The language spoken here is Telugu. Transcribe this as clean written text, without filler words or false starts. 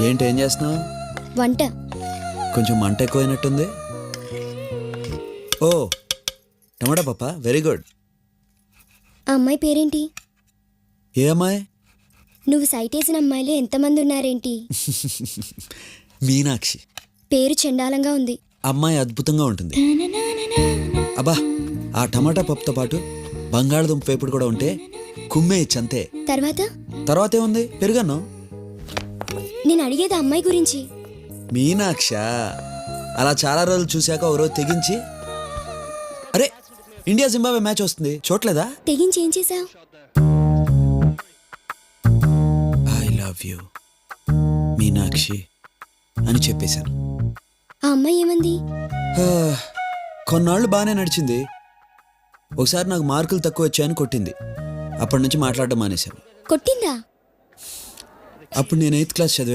ఏంటి ఏం చేస్తున్నావు? వంట. కొంచెం మంట ఎక్కువైనట్టుంది. ఓ టమాటా పప్ప, వెరీ గుడ్. ఆ అమ్మాయి పేరేంటి? ఏ అమ్మాయి? నువ్వు సైట్ వేసిన అమ్మాయిలు ఎంతమంది ఉన్నారేంటి? మీనాక్షి. పేరు చండాలంగా ఉంది. అమ్మాయి అద్భుతంగా ఉంటుంది. అబ్బా, ఆ టమాటా పప్పుతో పాటు బంగాళదుంప వేపుడు కూడా ఉంటే కుమ్మే ఇచ్చంతే. తర్వాత ఏముంది, పెరుగన్నం. నేను అడిగేది ఆ అమ్మాయి గురించి. మీనాక్ష అలా చాలా రోజులు చూశాక ఒకరోజు తెగించి, అరే ఇండియా జింబాబ్వే మ్యాచ్ వస్తుంది చూడలేదా? తెగించి ఏం చేసావు? ఐ లవ్ యూ మీనాక్షి అని చెప్పేశాను. ఆ అమ్మాయి ఏమంది? కొన్నాళ్ళు బాగానే నడిచింది. ఒకసారి నాకు మార్కులు తక్కువ వచ్చాయని కొట్టింది. అప్పటి నుంచి మాట్లాడడం మానేశాను. కొట్టిందా? అప్పుడు నేను 8th క్లాస్ చదివాను.